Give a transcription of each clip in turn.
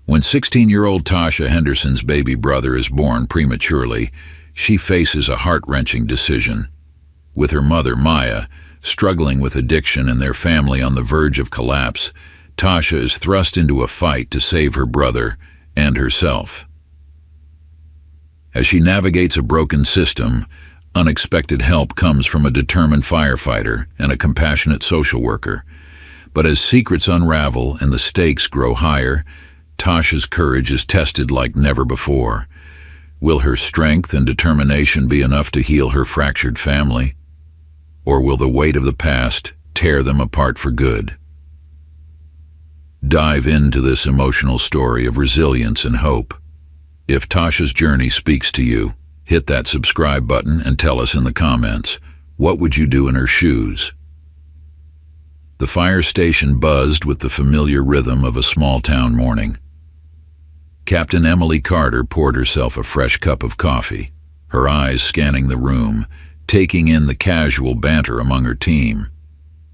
When 16-year-old Tasha Henderson's baby brother is born prematurely, she faces a heart-wrenching decision. With her mother, Maya, struggling with addiction and their family on the verge of collapse, Tasha is thrust into a fight to save her brother and herself. As she navigates a broken system, unexpected help comes from a determined firefighter and a compassionate social worker. But as secrets unravel and the stakes grow higher, Tasha's courage is tested like never before. Will her strength and determination be enough to heal her fractured family? Or will the weight of the past tear them apart for good? Dive into this emotional story of resilience and hope. If Tasha's journey speaks to you, hit that subscribe button and tell us in the comments, what would you do in her shoes? The fire station buzzed with the familiar rhythm of a small-town morning. Captain Emily Carter poured herself a fresh cup of coffee, her eyes scanning the room, taking in the casual banter among her team.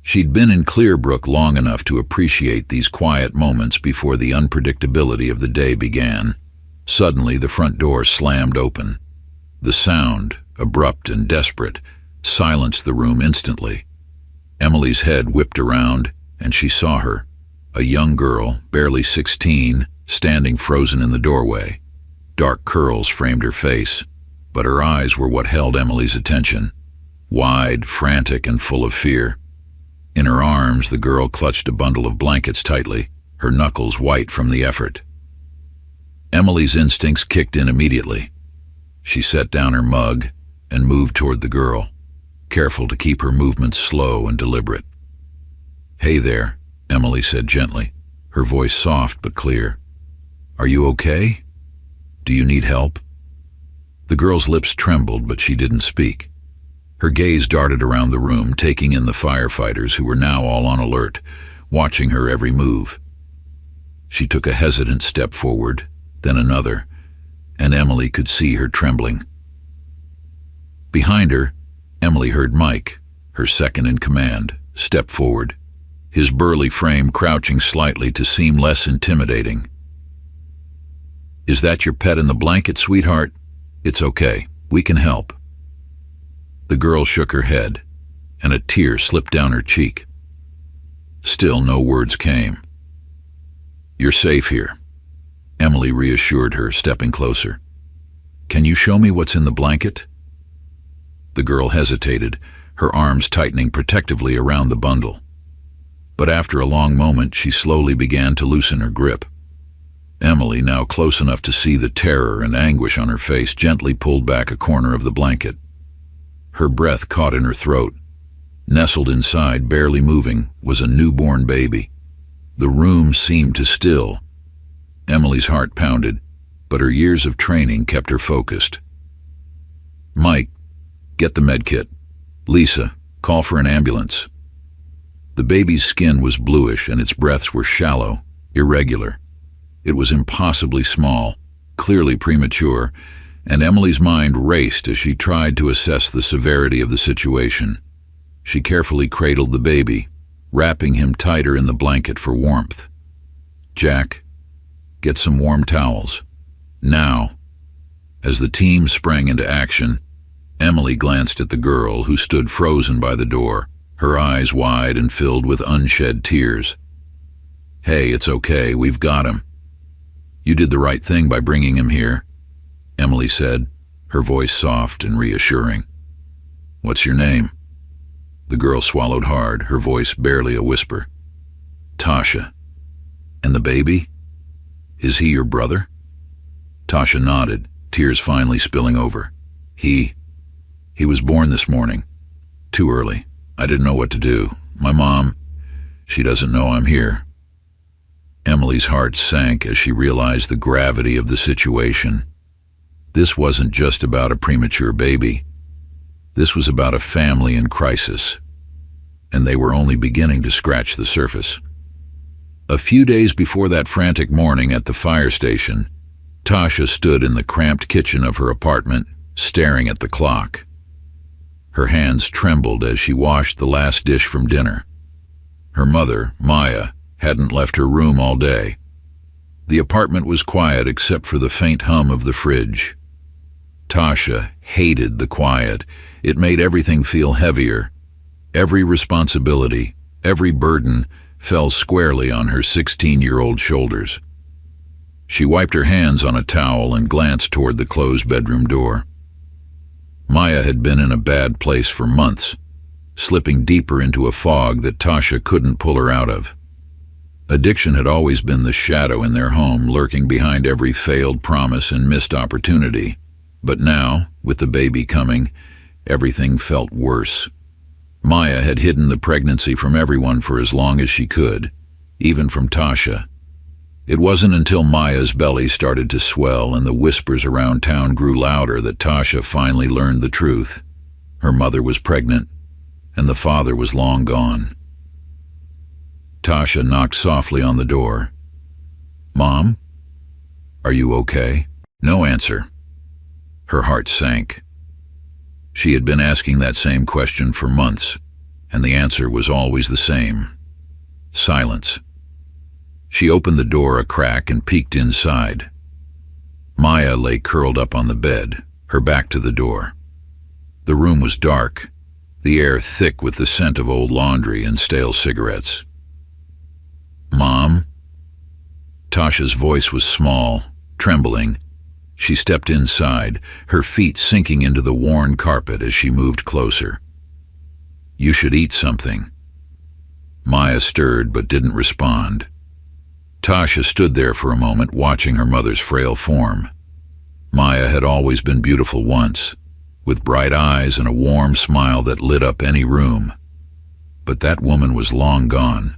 She'd been in Clearbrook long enough to appreciate these quiet moments before the unpredictability of the day began. Suddenly, the front door slammed open. The sound, abrupt and desperate, silenced the room instantly. Emily's head whipped around, and she saw her, a young girl, barely 16, standing frozen in the doorway. Dark curls framed her face, but her eyes were what held Emily's attention, wide, frantic, and full of fear. In her arms, the girl clutched a bundle of blankets tightly, her knuckles white from the effort. Emily's instincts kicked in immediately. She set down her mug and moved toward the girl, careful to keep her movements slow and deliberate. "Hey there," Emily said gently, her voice soft but clear. "Are you okay? Do you need help?" The girl's lips trembled, but she didn't speak. Her gaze darted around the room, taking in the firefighters who were now all on alert, watching her every move. She took a hesitant step forward, then another, and Emily could see her trembling. Behind her, Emily heard Mike, her second in command, step forward, his burly frame crouching slightly to seem less intimidating. "Is that your pet in the blanket, sweetheart? It's okay. We can help." The girl shook her head, and a tear slipped down her cheek. Still no words came. "You're safe here," Emily reassured her, stepping closer. "Can you show me what's in the blanket?" The girl hesitated, her arms tightening protectively around the bundle. But after a long moment, she slowly began to loosen her grip. Emily, now close enough to see the terror and anguish on her face, gently pulled back a corner of the blanket. Her breath caught in her throat. Nestled inside, barely moving, was a newborn baby. The room seemed to still. Emily's heart pounded, but her years of training kept her focused. "Mike, get the medkit. Lisa, call for an ambulance." The baby's skin was bluish and its breaths were shallow, irregular. It was impossibly small, clearly premature, and Emily's mind raced as she tried to assess the severity of the situation. She carefully cradled the baby, wrapping him tighter in the blanket for warmth. "Jack, get some warm towels. Now." As the team sprang into action, Emily glanced at the girl who stood frozen by the door, her eyes wide and filled with unshed tears. "Hey, it's okay, we've got him. You did the right thing by bringing him here," Emily said, her voice soft and reassuring. "What's your name?" The girl swallowed hard, her voice barely a whisper. "Tasha. And the baby? Is he your brother?" Tasha nodded, tears finally spilling over. He was born this morning. Too early. I didn't know what to do. My mom, she doesn't know I'm here." Emily's heart sank as she realized the gravity of the situation. This wasn't just about a premature baby. This was about a family in crisis, and they were only beginning to scratch the surface. A few days before that frantic morning at the fire station, Tasha stood in the cramped kitchen of her apartment, staring at the clock. Her hands trembled as she washed the last dish from dinner. Her mother, Maya, hadn't left her room all day. The apartment was quiet except for the faint hum of the fridge. Tasha hated the quiet. It made everything feel heavier. Every responsibility, every burden fell squarely on her 16-year-old shoulders. She wiped her hands on a towel and glanced toward the closed bedroom door. Maya had been in a bad place for months, slipping deeper into a fog that Tasha couldn't pull her out of. Addiction had always been the shadow in their home, lurking behind every failed promise and missed opportunity. But now, with the baby coming, everything felt worse. Maya had hidden the pregnancy from everyone for as long as she could, even from Tasha. It wasn't until Maya's belly started to swell and the whispers around town grew louder that Tasha finally learned the truth. Her mother was pregnant, and the father was long gone. Tasha knocked softly on the door. "Mom? Are you okay?" No answer. Her heart sank. She had been asking that same question for months, and the answer was always the same. Silence. She opened the door a crack and peeked inside. Maya lay curled up on the bed, her back to the door. The room was dark, the air thick with the scent of old laundry and stale cigarettes. "Mom?" Tasha's voice was small, trembling. She stepped inside, her feet sinking into the worn carpet as she moved closer. "You should eat something." Maya stirred but didn't respond. Tasha stood there for a moment, watching her mother's frail form. Maya had always been beautiful once, with bright eyes and a warm smile that lit up any room. But that woman was long gone,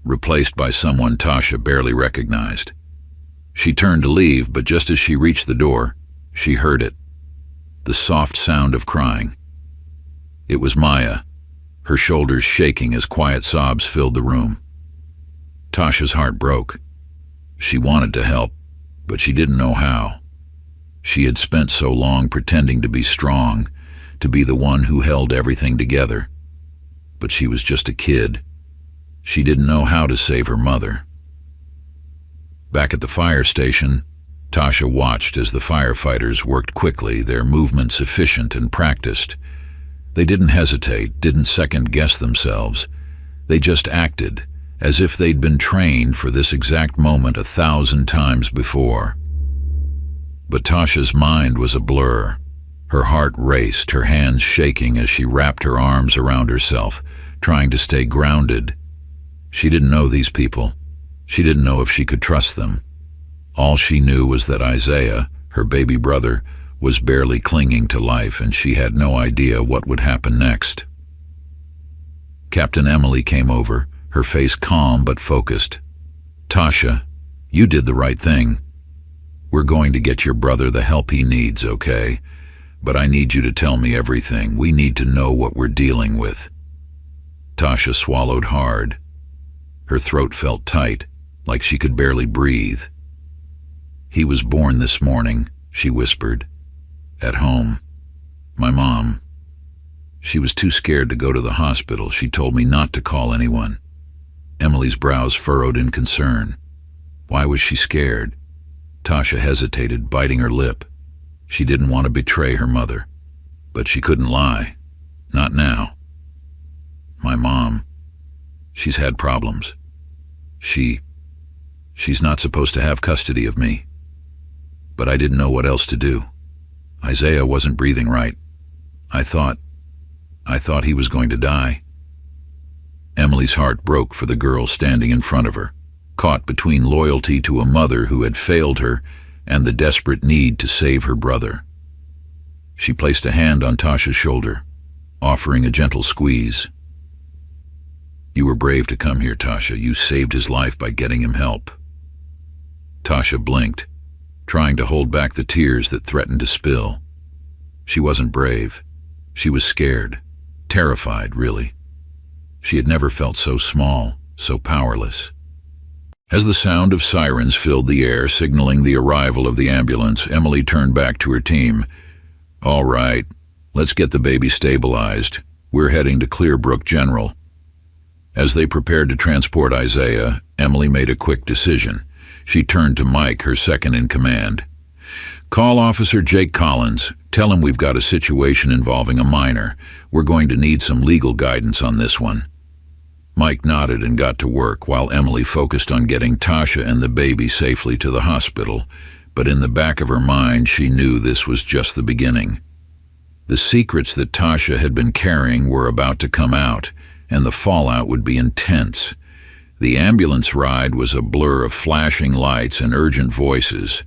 replaced by someone Tasha barely recognized. She turned to leave, but just as she reached the door, she heard it. The soft sound of crying. It was Maya, her shoulders shaking as quiet sobs filled the room. Tasha's heart broke. She wanted to help, but she didn't know how. She had spent so long pretending to be strong, to be the one who held everything together. But she was just a kid. She didn't know how to save her mother. Back at the fire station, Tasha watched as the firefighters worked quickly, their movements efficient and practiced. They didn't hesitate, didn't second-guess themselves. They just acted, as if they'd been trained for this exact moment 1,000 times before. But Tasha's mind was a blur. Her heart raced, her hands shaking as she wrapped her arms around herself, trying to stay grounded. She didn't know these people. She didn't know if she could trust them. All she knew was that Isaiah, her baby brother, was barely clinging to life, and she had no idea what would happen next. Captain Emily came over, her face calm but focused. "Tasha, you did the right thing. We're going to get your brother the help he needs, okay? But I need you to tell me everything. We need to know what we're dealing with." Tasha swallowed hard. Her throat felt tight, like she could barely breathe. "He was born this morning," she whispered. "At home. My mom. She was too scared to go to the hospital. She told me not to call anyone." Emily's brows furrowed in concern. Why was she scared? Tasha hesitated, biting her lip. She didn't want to betray her mother, but she couldn't lie. Not now. "My mom. She's had problems. She's not supposed to have custody of me. But I didn't know what else to do. Isaiah wasn't breathing right. I thought he was going to die." Emily's heart broke for the girl standing in front of her, caught between loyalty to a mother who had failed her and the desperate need to save her brother. She placed a hand on Tasha's shoulder, offering a gentle squeeze. "You were brave to come here, Tasha. You saved his life by getting him help." Tasha blinked, trying to hold back the tears that threatened to spill. She wasn't brave. She was scared, terrified, really. She had never felt so small, so powerless. As the sound of sirens filled the air, signaling the arrival of the ambulance, Emily turned back to her team. "All right, let's get the baby stabilized. We're heading to Clearbrook General." As they prepared to transport Isaiah, Emily made a quick decision. She turned to Mike, her second in command. "Call Officer Jake Collins. Tell him we've got a situation involving a minor. We're going to need some legal guidance on this one." Mike nodded and got to work while Emily focused on getting Tasha and the baby safely to the hospital, but in the back of her mind she knew this was just the beginning. The secrets that Tasha had been carrying were about to come out, and the fallout would be intense. The ambulance ride was a blur of flashing lights and urgent voices.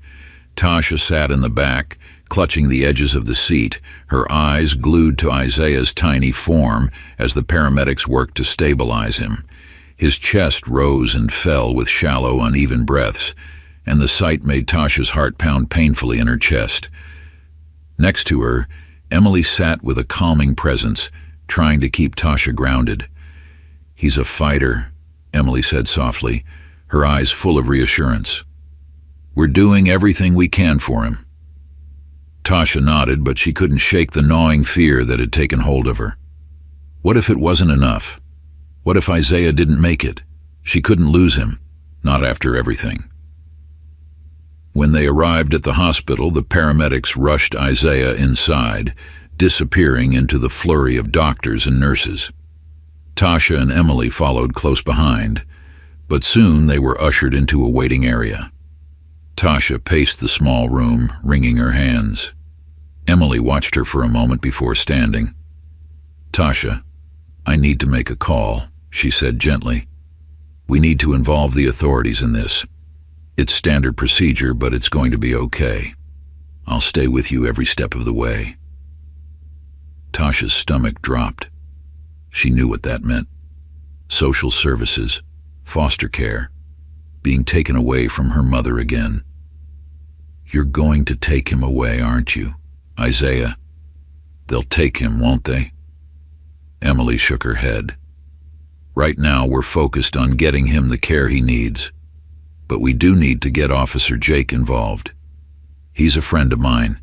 Tasha sat in the back, clutching the edges of the seat, her eyes glued to Isaiah's tiny form as the paramedics worked to stabilize him. His chest rose and fell with shallow, uneven breaths, and the sight made Tasha's heart pound painfully in her chest. Next to her, Emily sat with a calming presence, trying to keep Tasha grounded. "He's a fighter," Emily said softly, her eyes full of reassurance. "We're doing everything we can for him." Tasha nodded, but she couldn't shake the gnawing fear that had taken hold of her. What if it wasn't enough? What if Isaiah didn't make it? She couldn't lose him, not after everything. When they arrived at the hospital, the paramedics rushed Isaiah inside, disappearing into the flurry of doctors and nurses. Tasha and Emily followed close behind, but soon they were ushered into a waiting area. Tasha paced the small room, wringing her hands. Emily watched her for a moment before standing. "Tasha, I need to make a call," she said gently. "We need to involve the authorities in this. It's standard procedure, but it's going to be okay. I'll stay with you every step of the way." Tasha's stomach dropped. She knew what that meant. Social services, foster care, being taken away from her mother again. "You're going to take him away, aren't you, Isaiah? They'll take him, won't they?" Emily shook her head. "Right now we're focused on getting him the care he needs. But we do need to get Officer Jake involved. He's a friend of mine.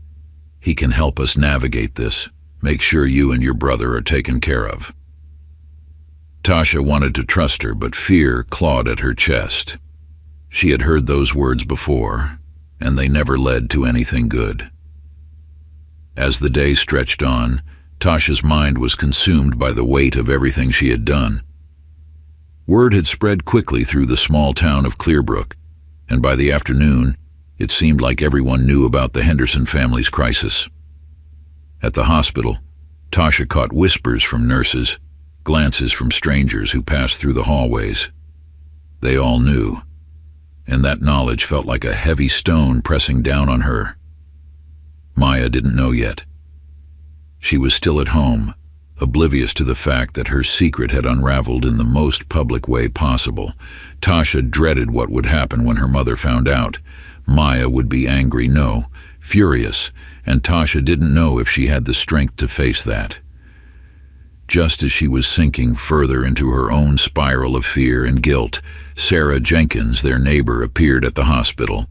He can help us navigate this, make sure you and your brother are taken care of." Tasha wanted to trust her, but fear clawed at her chest. She had heard those words before, and they never led to anything good. As the day stretched on, Tasha's mind was consumed by the weight of everything she had done. Word had spread quickly through the small town of Clearbrook, and by the afternoon, it seemed like everyone knew about the Henderson family's crisis. At the hospital, Tasha caught whispers from nurses, glances from strangers who passed through the hallways. They all knew, and that knowledge felt like a heavy stone pressing down on her. Maya didn't know yet. She was still at home, oblivious to the fact that her secret had unraveled in the most public way possible. Tasha dreaded what would happen when her mother found out. Maya would be angry, no, furious, and Tasha didn't know if she had the strength to face that. Just as she was sinking further into her own spiral of fear and guilt, Sarah Jenkins, their neighbor, appeared at the hospital.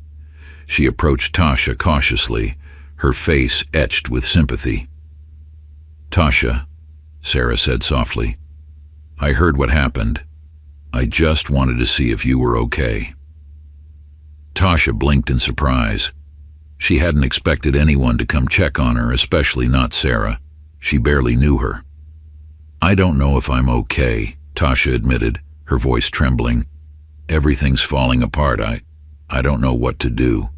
She approached Tasha cautiously, her face etched with sympathy. "Tasha," Sarah said softly, "I heard what happened. I just wanted to see if you were okay." Tasha blinked in surprise. She hadn't expected anyone to come check on her, especially not Sarah. She barely knew her. "I don't know if I'm okay," Tasha admitted, her voice trembling. "Everything's falling apart. I don't know what to do."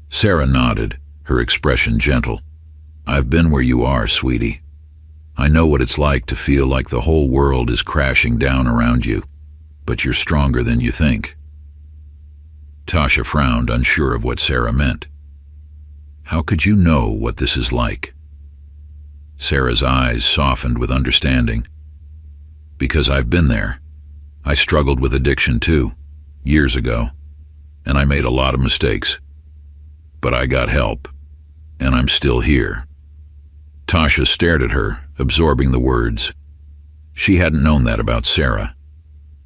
Sarah nodded, her expression gentle. "I've been where you are, sweetie. I know what it's like to feel like the whole world is crashing down around you, but you're stronger than you think." Tasha frowned, unsure of what Sarah meant. "How could you know what this is like?" Sarah's eyes softened with understanding. "Because I've been there. I struggled with addiction too, years ago, and I made a lot of mistakes. But I got help, and I'm still here." Tasha stared at her, absorbing the words. She hadn't known that about Sarah.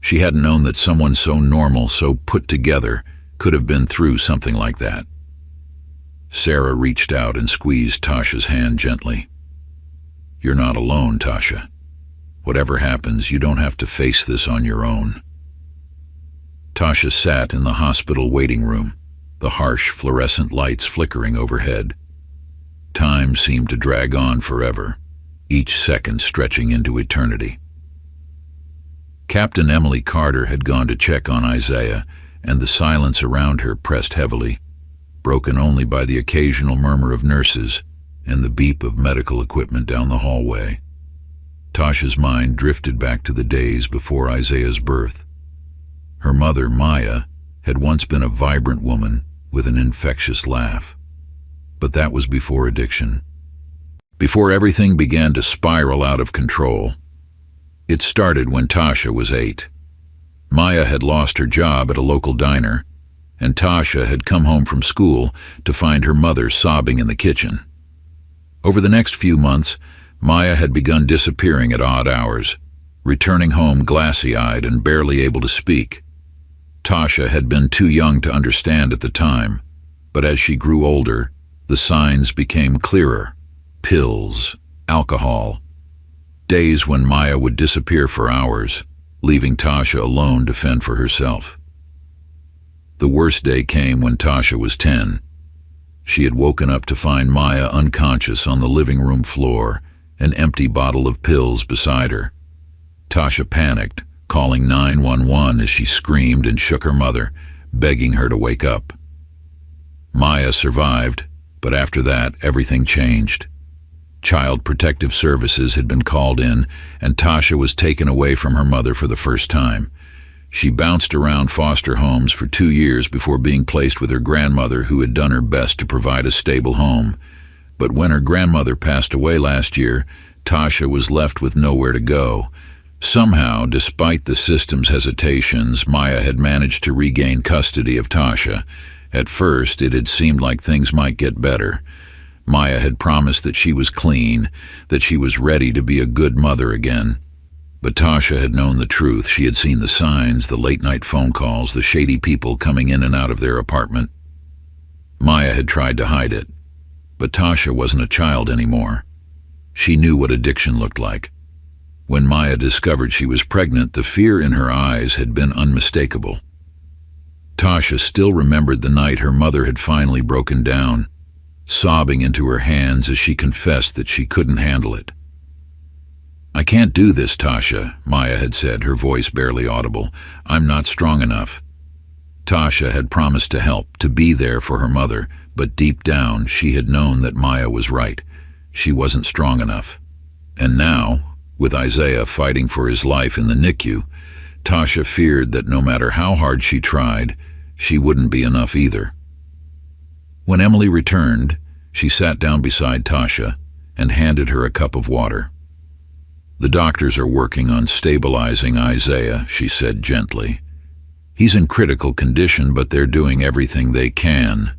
She hadn't known that someone so normal, so put together, could have been through something like that. Sarah reached out and squeezed Tasha's hand gently. "You're not alone, Tasha. Whatever happens, you don't have to face this on your own." Tasha sat in the hospital waiting room, the harsh fluorescent lights flickering overhead. Time seemed to drag on forever, each second stretching into eternity. Captain Emily Carter had gone to check on Isaiah, and the silence around her pressed heavily, broken only by the occasional murmur of nurses and the beep of medical equipment down the hallway. Tasha's mind drifted back to the days before Isaiah's birth. Her mother, Maya, had once been a vibrant woman with an infectious laugh. But that was before addiction. Before everything began to spiral out of control. It started when Tasha was 8. Maya had lost her job at a local diner, and Tasha had come home from school to find her mother sobbing in the kitchen. Over the next few months, Maya had begun disappearing at odd hours, returning home glassy-eyed and barely able to speak. Tasha had been too young to understand at the time, but as she grew older, the signs became clearer. Pills, alcohol. Days when Maya would disappear for hours, leaving Tasha alone to fend for herself. The worst day came when Tasha was 10. She had woken up to find Maya unconscious on the living room floor, an empty bottle of pills beside her. Tasha panicked, calling 911 as she screamed and shook her mother, begging her to wake up. Maya survived, but after that, everything changed. Child Protective Services had been called in, and Tasha was taken away from her mother for the first time. She bounced around foster homes for 2 years before being placed with her grandmother, who had done her best to provide a stable home. But when her grandmother passed away last year, Tasha was left with nowhere to go. Somehow, despite the system's hesitations, Maya had managed to regain custody of Tasha. At first, it had seemed like things might get better. Maya had promised that she was clean, that she was ready to be a good mother again. But Tasha had known the truth. She had seen the signs, the late-night phone calls, the shady people coming in and out of their apartment. Maya had tried to hide it. But Tasha wasn't a child anymore. She knew what addiction looked like. When Maya discovered she was pregnant, the fear in her eyes had been unmistakable. Tasha still remembered the night her mother had finally broken down, sobbing into her hands as she confessed that she couldn't handle it. "I can't do this, Tasha," Maya had said, her voice barely audible. "I'm not strong enough." Tasha had promised to help, to be there for her mother, but deep down she had known that Maya was right. She wasn't strong enough. And now, with Isaiah fighting for his life in the NICU, Tasha feared that no matter how hard she tried, she wouldn't be enough either. When Emily returned, she sat down beside Tasha and handed her a cup of water. "The doctors are working on stabilizing Isaiah," she said gently. "He's in critical condition, but they're doing everything they can."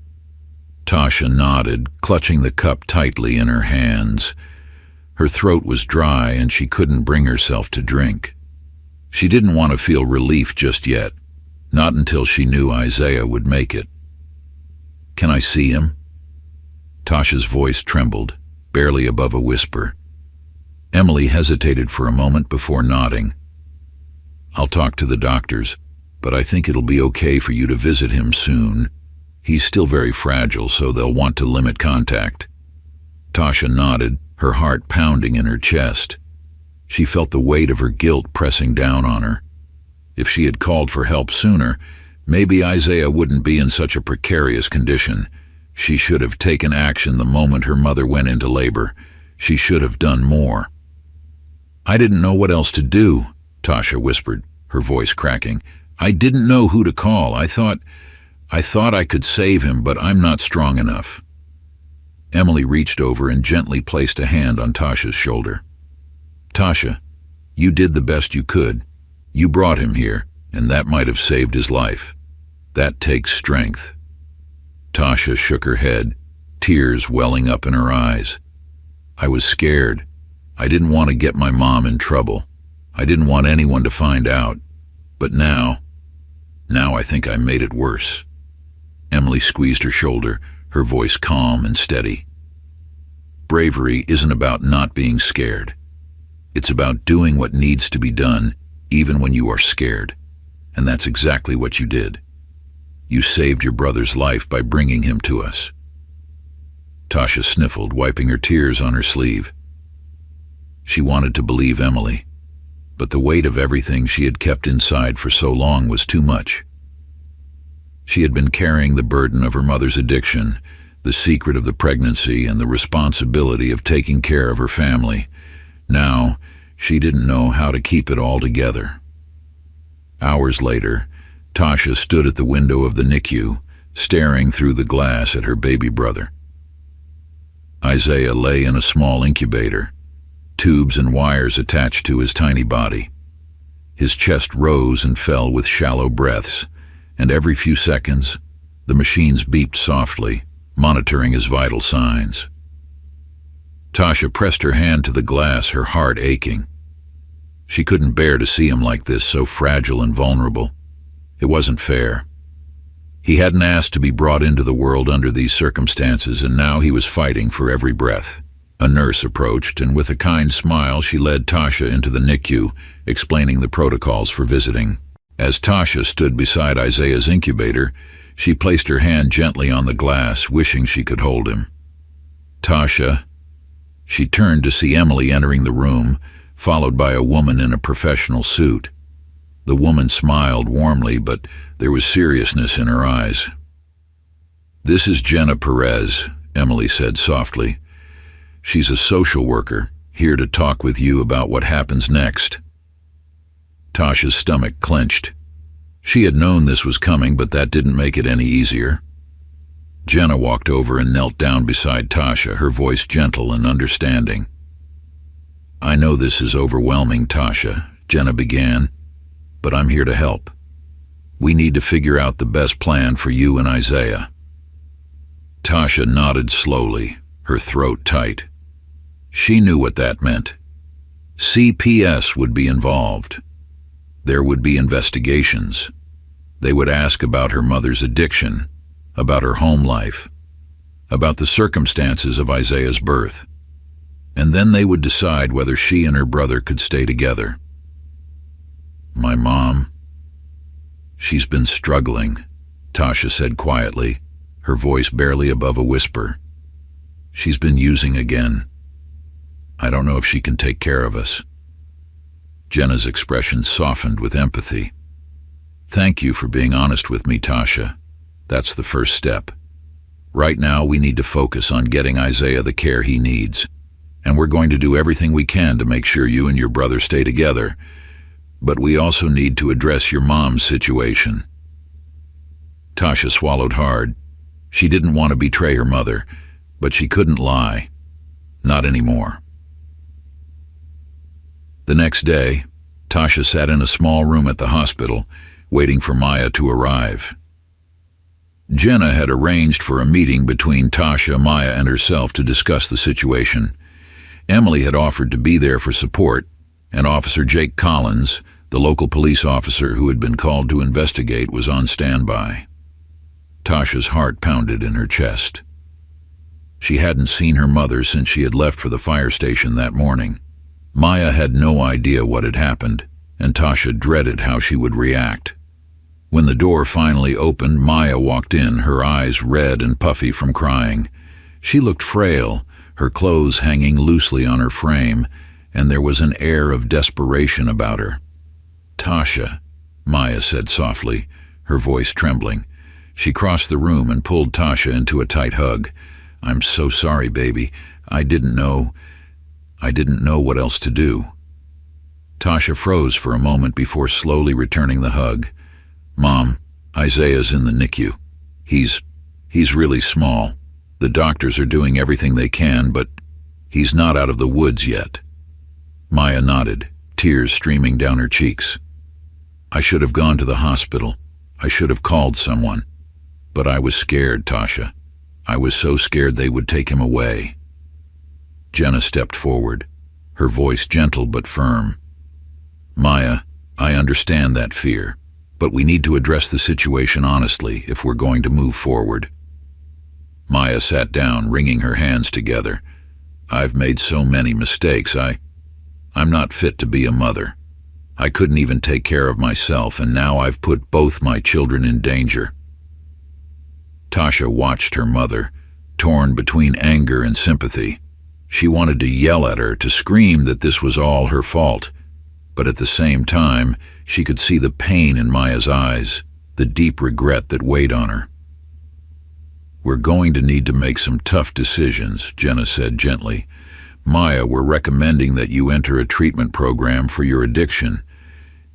Tasha nodded, clutching the cup tightly in her hands. Her throat was dry and she couldn't bring herself to drink. She didn't want to feel relief just yet, not until she knew Isaiah would make it. "Can I see him?" Tasha's voice trembled, barely above a whisper. Emily hesitated for a moment before nodding. "I'll talk to the doctors, but I think it'll be okay for you to visit him soon. He's still very fragile, so they'll want to limit contact." Tasha nodded, her heart pounding in her chest. She felt the weight of her guilt pressing down on her. If she had called for help sooner, maybe Isaiah wouldn't be in such a precarious condition. She should have taken action the moment her mother went into labor. She should have done more. "I didn't know what else to do," Tasha whispered, her voice cracking. "I didn't know who to call. I thought I could save him, but I'm not strong enough." Emily reached over and gently placed a hand on Tasha's shoulder. "Tasha, you did the best you could. You brought him here, and that might have saved his life. That takes strength." Tasha shook her head, tears welling up in her eyes. "I was scared. I didn't want to get my mom in trouble. I didn't want anyone to find out. But now I think I made it worse." Emily squeezed her shoulder, her voice calm and steady. "Bravery isn't about not being scared. It's about doing what needs to be done, even when you are scared. And that's exactly what you did. You saved your brother's life by bringing him to us." Tasha sniffled, wiping her tears on her sleeve. She wanted to believe Emily, but the weight of everything she had kept inside for so long was too much. She had been carrying the burden of her mother's addiction, the secret of the pregnancy, and the responsibility of taking care of her family. Now, she didn't know how to keep it all together. Hours later, Tasha stood at the window of the NICU, staring through the glass at her baby brother. Isaiah lay in a small incubator, tubes and wires attached to his tiny body. His chest rose and fell with shallow breaths, and every few seconds, the machines beeped softly, monitoring his vital signs. Tasha pressed her hand to the glass, her heart aching. She couldn't bear to see him like this, so fragile and vulnerable. It wasn't fair. He hadn't asked to be brought into the world under these circumstances, and now he was fighting for every breath. A nurse approached, and with a kind smile, she led Tasha into the NICU, explaining the protocols for visiting. As Tasha stood beside Isaiah's incubator, she placed her hand gently on the glass, wishing she could hold him. "Tasha." She turned to see Emily entering the room, followed by a woman in a professional suit. The woman smiled warmly, but there was seriousness in her eyes. "This is Jenna Perez," Emily said softly. "She's a social worker, here to talk with you about what happens next." Tasha's stomach clenched. She had known this was coming, but that didn't make it any easier. Jenna walked over and knelt down beside Tasha, her voice gentle and understanding. "I know this is overwhelming, Tasha," Jenna began, "but I'm here to help. We need to figure out the best plan for you and Isaiah." Tasha nodded slowly, her throat tight. She knew what that meant. CPS would be involved. There would be investigations. They would ask about her mother's addiction, about her home life, about the circumstances of Isaiah's birth. And then they would decide whether she and her brother could stay together. "My mom, she's been struggling," Tasha said quietly, her voice barely above a whisper. "She's been using again. I don't know if she can take care of us." Jenna's expression softened with empathy. "Thank you for being honest with me, Tasha. That's the first step. Right now, we need to focus on getting Isaiah the care he needs. And we're going to do everything we can to make sure you and your brother stay together. But we also need to address your mom's situation." Tasha swallowed hard. She didn't want to betray her mother, but she couldn't lie. Not anymore. The next day, Tasha sat in a small room at the hospital, waiting for Maya to arrive. Jenna had arranged for a meeting between Tasha, Maya, and herself to discuss the situation. Emily had offered to be there for support, and Officer Jake Collins, the local police officer who had been called to investigate, was on standby. Tasha's heart pounded in her chest. She hadn't seen her mother since she had left for the fire station that morning. Maya had no idea what had happened, and Tasha dreaded how she would react. When the door finally opened, Maya walked in, her eyes red and puffy from crying. She looked frail, her clothes hanging loosely on her frame, and there was an air of desperation about her. "Tasha," Maya said softly, her voice trembling. She crossed the room and pulled Tasha into a tight hug. "I'm so sorry, baby. I didn't know what else to do." Tasha froze for a moment before slowly returning the hug. "Mom, Isaiah's in the NICU. He's really small. The doctors are doing everything they can, but he's not out of the woods yet." Maya nodded, tears streaming down her cheeks. "I should have gone to the hospital. I should have called someone. But I was scared, Tasha. I was so scared they would take him away." Jenna stepped forward, her voice gentle but firm. "Maya, I understand that fear, but we need to address the situation honestly if we're going to move forward." Maya sat down, wringing her hands together. "I've made so many mistakes. I'm not fit to be a mother. I couldn't even take care of myself, and now I've put both my children in danger." Tasha watched her mother, torn between anger and sympathy. She wanted to yell at her, to scream that this was all her fault, but at the same time, she could see the pain in Maya's eyes, the deep regret that weighed on her. "We're going to need to make some tough decisions," Jenna said gently. "Maya, we're recommending that you enter a treatment program for your addiction.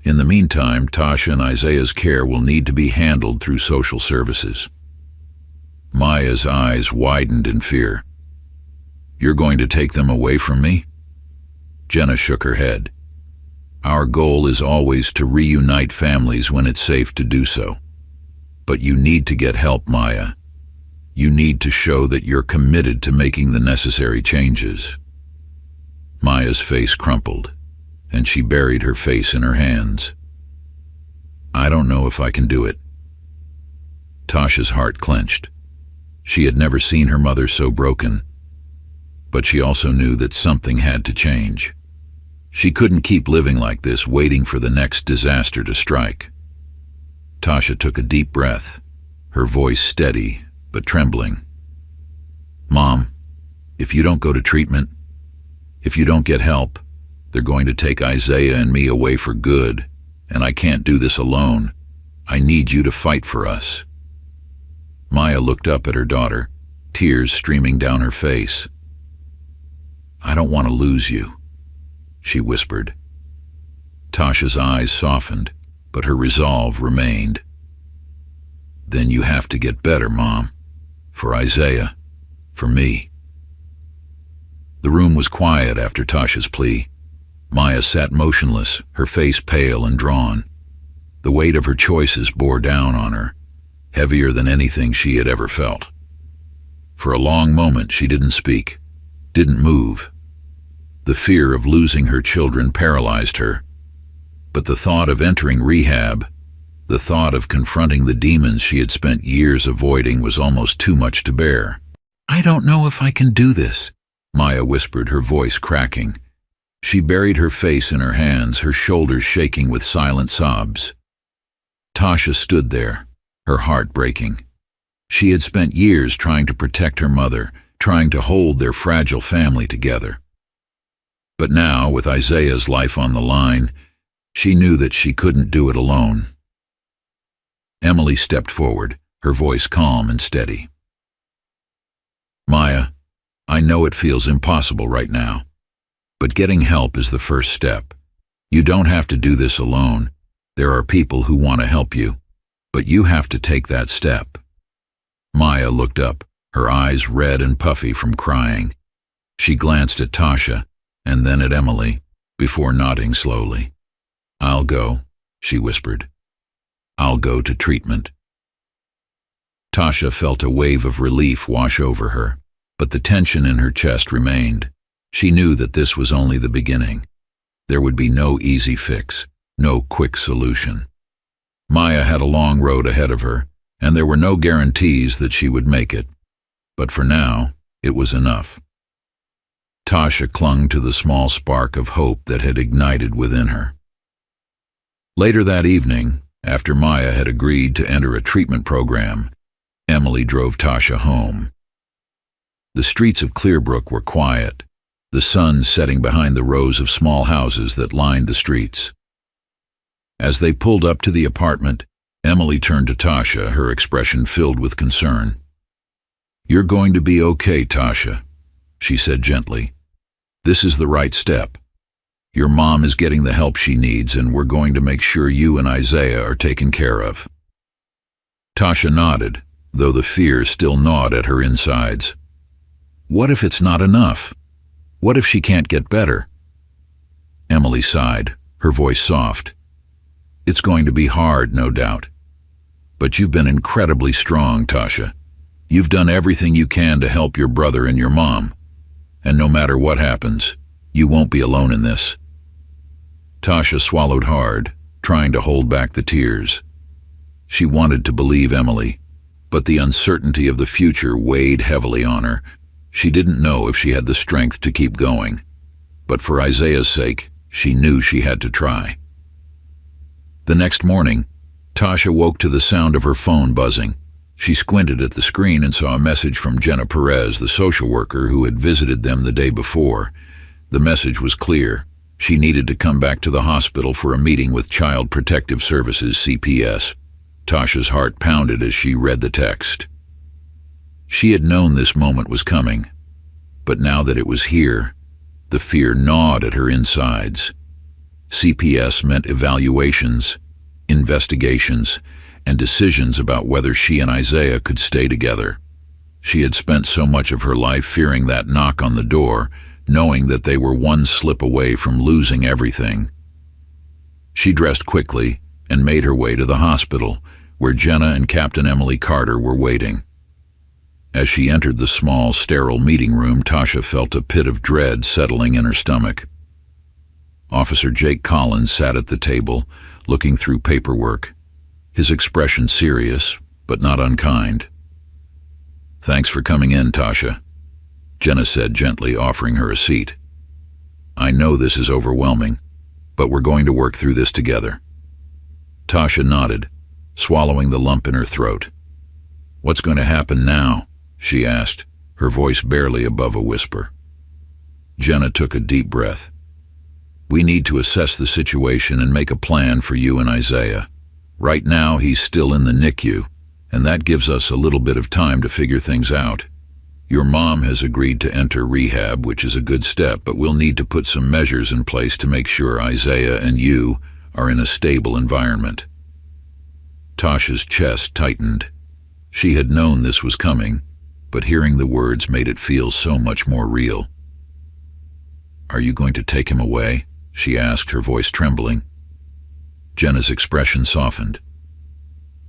In the meantime, Tasha and Isaiah's care will need to be handled through social services." Maya's eyes widened in fear. "You're going to take them away from me?" Jenna shook her head. "Our goal is always to reunite families when it's safe to do so. But you need to get help, Maya. You need to show that you're committed to making the necessary changes." Maya's face crumpled, and she buried her face in her hands. "I don't know if I can do it." Tasha's heart clenched. She had never seen her mother so broken, but she also knew that something had to change. She couldn't keep living like this, waiting for the next disaster to strike. Tasha took a deep breath, her voice steady but trembling. "Mom, if you don't go to treatment, if you don't get help, they're going to take Isaiah and me away for good, and I can't do this alone. I need you to fight for us." Maya looked up at her daughter, tears streaming down her face. "I don't want to lose you," she whispered. Tasha's eyes softened, but her resolve remained. "Then you have to get better, Mom. For Isaiah, for me." The room was quiet after Tasha's plea. Maya sat motionless, her face pale and drawn. The weight of her choices bore down on her, heavier than anything she had ever felt. For a long moment she didn't speak, didn't move. The fear of losing her children paralyzed her. But the thought of entering rehab, the thought of confronting the demons she had spent years avoiding, was almost too much to bear. "I don't know if I can do this," Maya whispered, her voice cracking. She buried her face in her hands, her shoulders shaking with silent sobs. Tasha stood there, her heart breaking. She had spent years trying to protect her mother, trying to hold their fragile family together. But now, with Isaiah's life on the line, she knew that she couldn't do it alone. Emily stepped forward, her voice calm and steady. "Maya, I know it feels impossible right now, but getting help is the first step. You don't have to do this alone. There are people who want to help you, but you have to take that step." Maya looked up, her eyes red and puffy from crying. She glanced at Tasha and then at Emily, before nodding slowly. "I'll go," she whispered. "I'll go to treatment." Tasha felt a wave of relief wash over her, but the tension in her chest remained. She knew that this was only the beginning. There would be no easy fix, no quick solution. Maya had a long road ahead of her, and there were no guarantees that she would make it. But for now, it was enough. Tasha clung to the small spark of hope that had ignited within her. Later that evening, after Maya had agreed to enter a treatment program, Emily drove Tasha home. The streets of Clearbrook were quiet, the sun setting behind the rows of small houses that lined the streets. As they pulled up to the apartment, Emily turned to Tasha, her expression filled with concern. "You're going to be okay, Tasha," she said gently. "This is the right step. Your mom is getting the help she needs, and we're going to make sure you and Isaiah are taken care of." Tasha nodded, though the fear still gnawed at her insides. What if it's not enough? What if she can't get better? Emily sighed, her voice soft. "It's going to be hard, no doubt. But you've been incredibly strong, Tasha. You've done everything you can to help your brother and your mom. And no matter what happens, you won't be alone in this." Tasha swallowed hard, trying to hold back the tears. She wanted to believe Emily, but the uncertainty of the future weighed heavily on her. She didn't know if she had the strength to keep going. But for Isaiah's sake, she knew she had to try. The next morning, Tasha woke to the sound of her phone buzzing. She squinted at the screen and saw a message from Jenna Perez, the social worker who had visited them the day before. The message was clear. She needed to come back to the hospital for a meeting with Child Protective Services, CPS. Tasha's heart pounded as she read the text. She had known this moment was coming, but now that it was here, the fear gnawed at her insides. CPS meant evaluations, investigations, and decisions about whether she and Isaiah could stay together. She had spent so much of her life fearing that knock on the door, knowing that they were one slip away from losing everything. She dressed quickly and made her way to the hospital, where Jenna and Captain Emily Carter were waiting. As she entered the small, sterile meeting room, Tasha felt a pit of dread settling in her stomach. Officer Jake Collins sat at the table, looking through paperwork, his expression serious, but not unkind. "Thanks for coming in, Tasha," Jenna said gently, offering her a seat. "I know this is overwhelming, but we're going to work through this together." Tasha nodded, swallowing the lump in her throat. "What's going to happen now?" she asked, her voice barely above a whisper. Jenna took a deep breath. "We need to assess the situation and make a plan for you and Isaiah. Right now, he's still in the NICU, and that gives us a little bit of time to figure things out. Your mom has agreed to enter rehab, which is a good step, but we'll need to put some measures in place to make sure Isaiah and you are in a stable environment." Tasha's chest tightened. She had known this was coming, but hearing the words made it feel so much more real. "Are you going to take him away?" she asked, her voice trembling. Jenna's expression softened.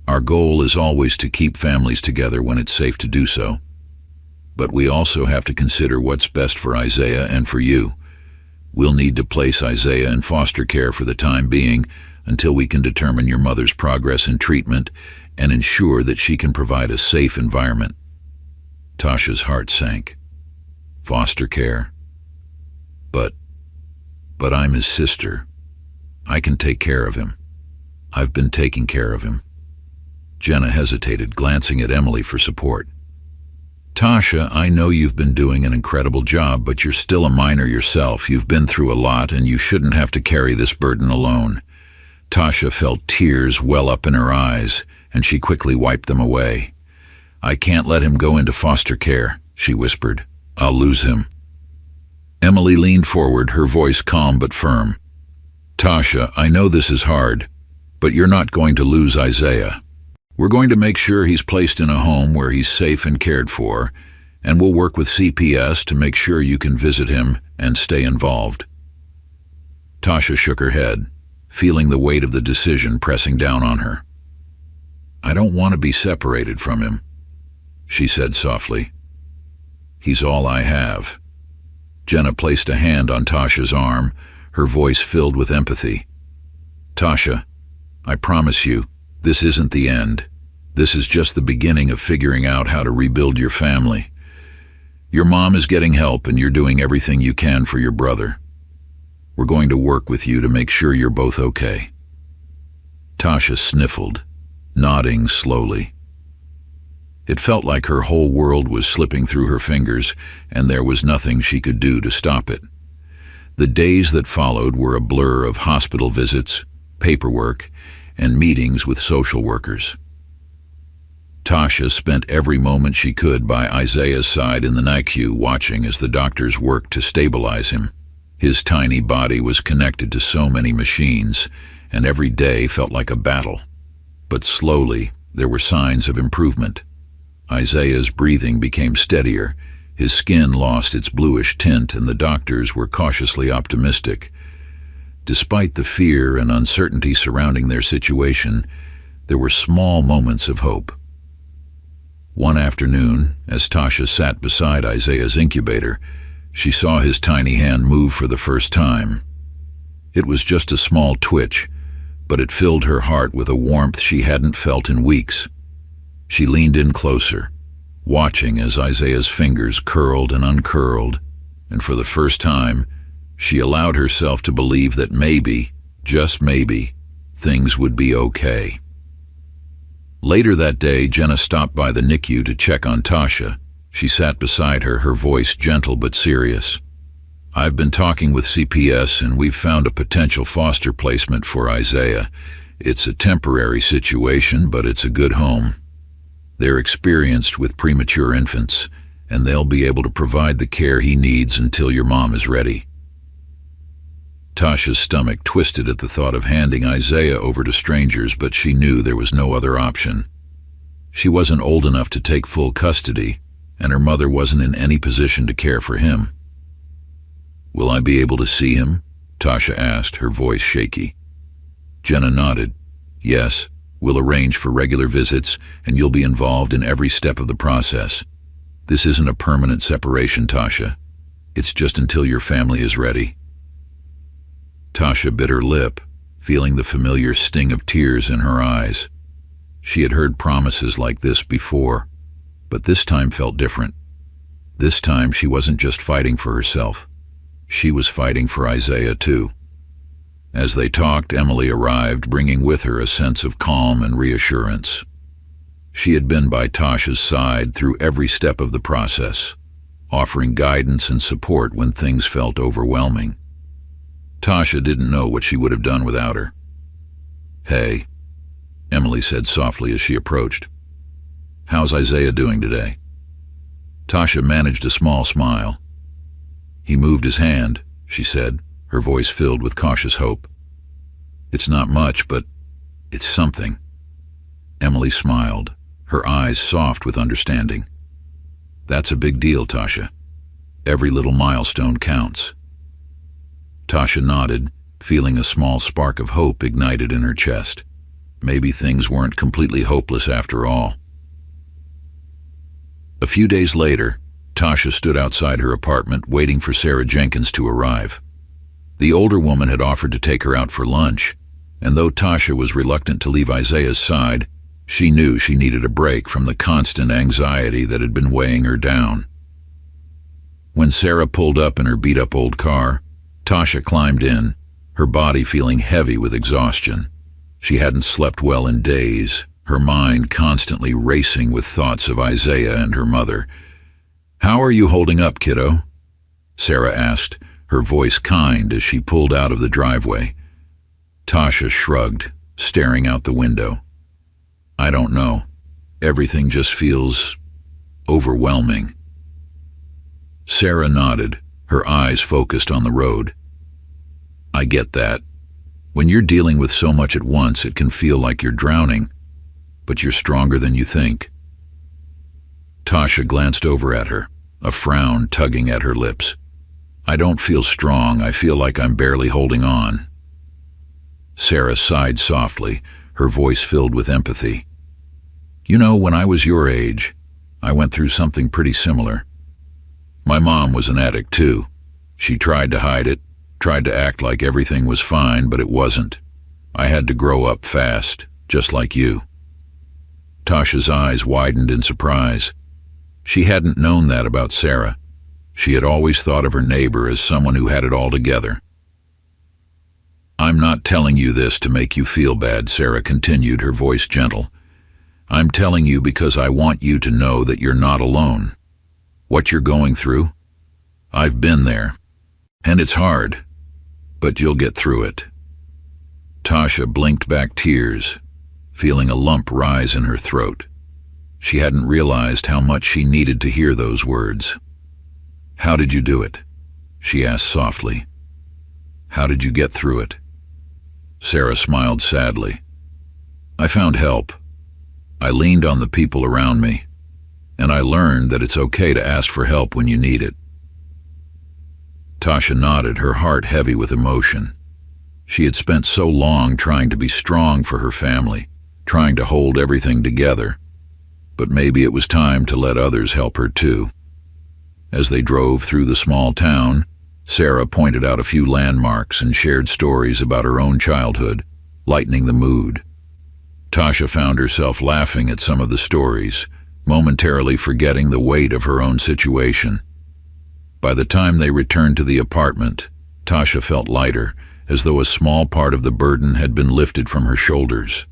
"Our goal is always to keep families together when it's safe to do so. But we also have to consider what's best for Isaiah and for you. We'll need to place Isaiah in foster care for the time being until we can determine your mother's progress in treatment and ensure that she can provide a safe environment." Tasha's heart sank. Foster care? But I'm his sister. I can take care of him. I've been taking care of him. Jenna hesitated, glancing at Emily for support. "Tasha, I know you've been doing an incredible job, but you're still a minor yourself. You've been through a lot, and you shouldn't have to carry this burden alone." Tasha felt tears well up in her eyes, and she quickly wiped them away. "I can't let him go into foster care," she whispered. "I'll lose him." Emily leaned forward, her voice calm but firm. "Tasha, I know this is hard, but you're not going to lose Isaiah. We're going to make sure he's placed in a home where he's safe and cared for, and we'll work with CPS to make sure you can visit him and stay involved." Tasha shook her head, feeling the weight of the decision pressing down on her. "I don't want to be separated from him," she said softly. "He's all I have." Jenna placed a hand on Tasha's arm, her voice filled with empathy. "Tasha, I promise you, this isn't the end. This is just the beginning of figuring out how to rebuild your family. Your mom is getting help and you're doing everything you can for your brother. We're going to work with you to make sure you're both okay." Tasha sniffled, nodding slowly. It felt like her whole world was slipping through her fingers, and there was nothing she could do to stop it. The days that followed were a blur of hospital visits, paperwork, and meetings with social workers. Tasha spent every moment she could by Isaiah's side in the NICU, watching as the doctors worked to stabilize him. His tiny body was connected to so many machines, and every day felt like a battle. But slowly, there were signs of improvement. Isaiah's breathing became steadier, his skin lost its bluish tint, and the doctors were cautiously optimistic. Despite the fear and uncertainty surrounding their situation, there were small moments of hope. One afternoon, as Tasha sat beside Isaiah's incubator, she saw his tiny hand move for the first time. It was just a small twitch, but it filled her heart with a warmth she hadn't felt in weeks. She leaned in closer, watching as Isaiah's fingers curled and uncurled, and for the first time, she allowed herself to believe that maybe, just maybe, things would be okay. Later that day, Jenna stopped by the NICU to check on Tasha. She sat beside her, her voice gentle but serious. "I've been talking with CPS and we've found a potential foster placement for Isaiah. It's a temporary situation, but it's a good home. They're experienced with premature infants, and they'll be able to provide the care he needs until your mom is ready." Tasha's stomach twisted at the thought of handing Isaiah over to strangers, but she knew there was no other option. She wasn't old enough to take full custody, and her mother wasn't in any position to care for him. "Will I be able to see him?" Tasha asked, her voice shaky. Jenna nodded. "Yes, we'll arrange for regular visits, and you'll be involved in every step of the process. This isn't a permanent separation, Tasha. It's just until your family is ready." Tasha bit her lip, feeling the familiar sting of tears in her eyes. She had heard promises like this before, but this time felt different. This time she wasn't just fighting for herself. She was fighting for Isaiah too. As they talked, Emily arrived, bringing with her a sense of calm and reassurance. She had been by Tasha's side through every step of the process, offering guidance and support when things felt overwhelming. Tasha didn't know what she would have done without her. "Hey," Emily said softly as she approached. "How's Isaiah doing today?" Tasha managed a small smile. "He moved his hand," she said, her voice filled with cautious hope. "It's not much, but it's something." Emily smiled, her eyes soft with understanding. "That's a big deal, Tasha. Every little milestone counts." Tasha nodded, feeling a small spark of hope ignited in her chest. Maybe things weren't completely hopeless after all. A few days later, Tasha stood outside her apartment waiting for Sarah Jenkins to arrive. The older woman had offered to take her out for lunch, and though Tasha was reluctant to leave Isaiah's side, she knew she needed a break from the constant anxiety that had been weighing her down. When Sarah pulled up in her beat-up old car, Tasha climbed in, her body feeling heavy with exhaustion. She hadn't slept well in days, her mind constantly racing with thoughts of Isaiah and her mother. "How are you holding up, kiddo?" Sarah asked, her voice kind as she pulled out of the driveway. Tasha shrugged, staring out the window. "I don't know. Everything just feels overwhelming." Sarah nodded, her eyes focused on the road. "I get that. When you're dealing with so much at once, it can feel like you're drowning, but you're stronger than you think." Tasha glanced over at her, a frown tugging at her lips. "I don't feel strong. I feel like I'm barely holding on." Sarah sighed softly, her voice filled with empathy. "You know, when I was your age, I went through something pretty similar. My mom was an addict too. She tried to hide it, tried to act like everything was fine, but it wasn't. I had to grow up fast, just like you." Tasha's eyes widened in surprise. She hadn't known that about Sarah. She had always thought of her neighbor as someone who had it all together. "I'm not telling you this to make you feel bad," Sarah continued, her voice gentle. "I'm telling you because I want you to know that you're not alone. What you're going through, I've been there, and it's hard, but you'll get through it." Tasha blinked back tears, feeling a lump rise in her throat. She hadn't realized how much she needed to hear those words. "How did you do it?" she asked softly. "How did you get through it?" Sarah smiled sadly. "I found help. I leaned on the people around me, and I learned that it's okay to ask for help when you need it." Tasha nodded, her heart heavy with emotion. She had spent so long trying to be strong for her family, trying to hold everything together. But maybe it was time to let others help her too. As they drove through the small town, Sarah pointed out a few landmarks and shared stories about her own childhood, lightening the mood. Tasha found herself laughing at some of the stories, momentarily forgetting the weight of her own situation. By the time they returned to the apartment, Tasha felt lighter, as though a small part of the burden had been lifted from her shoulders.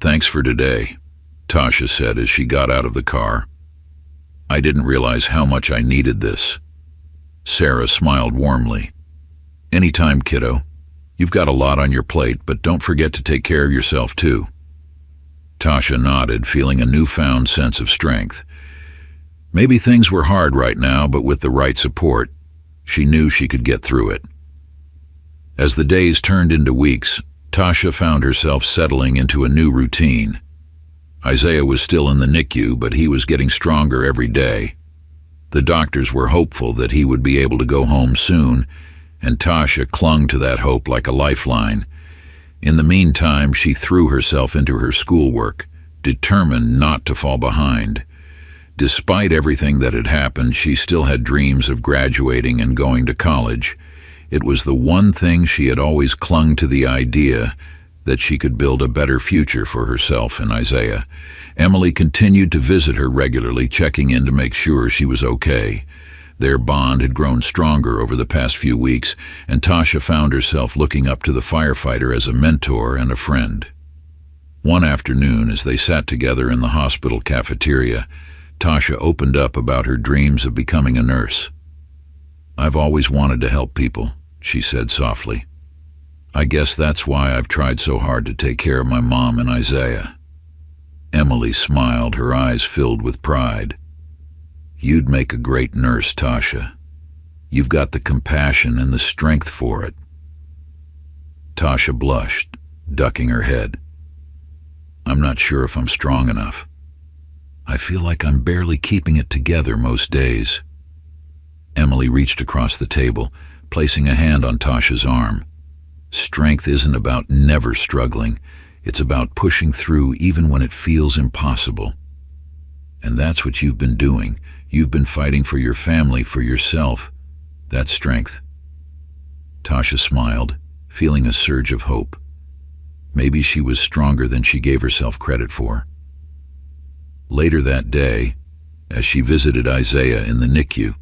"Thanks for today," Tasha said as she got out of the car. "I didn't realize how much I needed this." Sarah smiled warmly. "Anytime, kiddo. You've got a lot on your plate, but don't forget to take care of yourself too." Tasha nodded, feeling a newfound sense of strength. Maybe things were hard right now, but with the right support, she knew she could get through it. As the days turned into weeks, Tasha found herself settling into a new routine. Isaiah was still in the NICU, but he was getting stronger every day. The doctors were hopeful that he would be able to go home soon, and Tasha clung to that hope like a lifeline. In the meantime, she threw herself into her schoolwork, determined not to fall behind. Despite everything that had happened, she still had dreams of graduating and going to college. It was the one thing she had always clung to, the idea that she could build a better future for herself and Isaiah. Emily continued to visit her regularly, checking in to make sure she was okay. Their bond had grown stronger over the past few weeks, and Tasha found herself looking up to the firefighter as a mentor and a friend. One afternoon, as they sat together in the hospital cafeteria, Tasha opened up about her dreams of becoming a nurse. "I've always wanted to help people," she said softly. "I guess that's why I've tried so hard to take care of my mom and Isaiah." Emily smiled, her eyes filled with pride. "You'd make a great nurse, Tasha. You've got the compassion and the strength for it." Tasha blushed, ducking her head. "I'm not sure if I'm strong enough. I feel like I'm barely keeping it together most days." Emily reached across the table, placing a hand on Tasha's arm. "Strength isn't about never struggling. It's about pushing through even when it feels impossible. And that's what you've been doing. You've been fighting for your family, for yourself. That's strength." Tasha smiled, feeling a surge of hope. Maybe she was stronger than she gave herself credit for. Later that day, as she visited Isaiah in the NICU,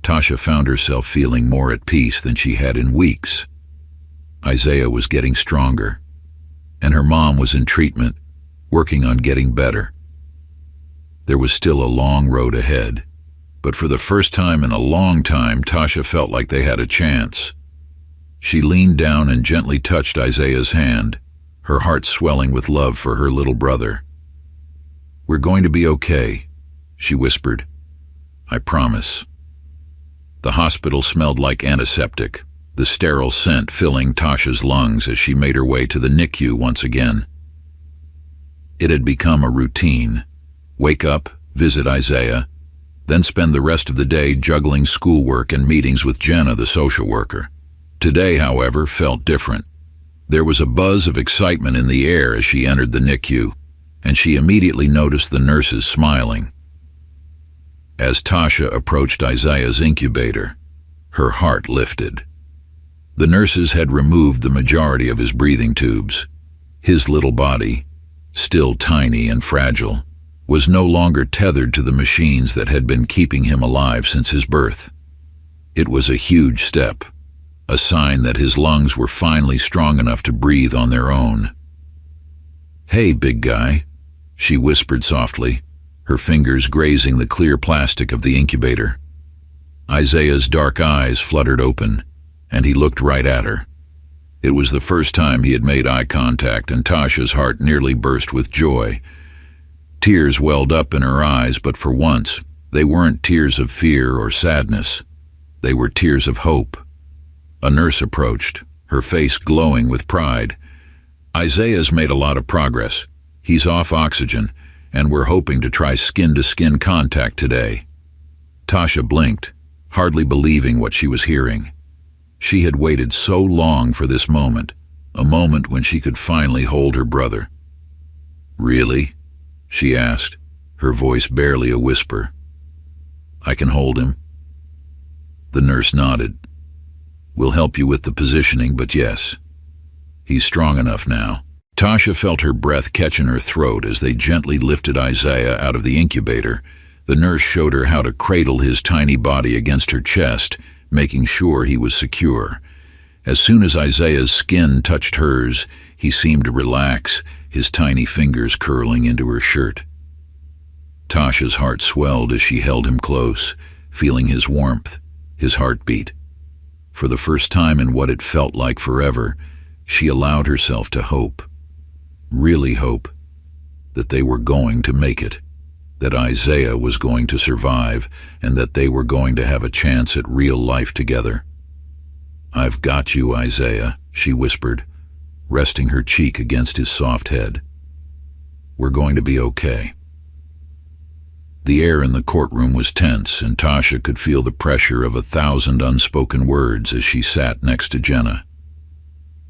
Tasha found herself feeling more at peace than she had in weeks. Isaiah was getting stronger, and her mom was in treatment, working on getting better. There was still a long road ahead, but for the first time in a long time, Tasha felt like they had a chance. She leaned down and gently touched Isaiah's hand, her heart swelling with love for her little brother. "We're going to be okay," she whispered. "I promise." The hospital smelled like antiseptic, the sterile scent filling Tasha's lungs as she made her way to the NICU once again. It had become a routine. Wake up, visit Isaiah, then spend the rest of the day juggling schoolwork and meetings with Jenna, the social worker. Today, however, felt different. There was a buzz of excitement in the air as she entered the NICU, and she immediately noticed the nurses smiling. As Tasha approached Isaiah's incubator, her heart lifted. The nurses had removed the majority of his breathing tubes. His little body, still tiny and fragile, was no longer tethered to the machines that had been keeping him alive since his birth. It was a huge step, a sign that his lungs were finally strong enough to breathe on their own. "Hey, big guy," she whispered softly, her fingers grazing the clear plastic of the incubator. Isaiah's dark eyes fluttered open, and he looked right at her. It was the first time he had made eye contact, and Tasha's heart nearly burst with joy. Tears welled up in her eyes, but for once, they weren't tears of fear or sadness. They were tears of hope. A nurse approached, her face glowing with pride. "Isaiah's made a lot of progress. He's off oxygen, and we're hoping to try skin-to-skin contact today." Tasha blinked, hardly believing what she was hearing. She had waited so long for this moment, a moment when she could finally hold her brother. "Really?" she asked, her voice barely a whisper. "I can hold him?" The nurse nodded. "We'll help you with the positioning, but yes, he's strong enough now." Tasha felt her breath catch in her throat as they gently lifted Isaiah out of the incubator. The nurse showed her how to cradle his tiny body against her chest, making sure he was secure. As soon as Isaiah's skin touched hers, he seemed to relax, his tiny fingers curling into her shirt. Tasha's heart swelled as she held him close, feeling his warmth, his heartbeat. For the first time in what it felt like forever, she allowed herself to hope, really hope, that they were going to make it, that Isaiah was going to survive, and that they were going to have a chance at real life together. "I've got you, Isaiah," she whispered, resting her cheek against his soft head. "We're going to be okay." The air in the courtroom was tense, and Tasha could feel the pressure of 1,000 unspoken words as she sat next to Jenna.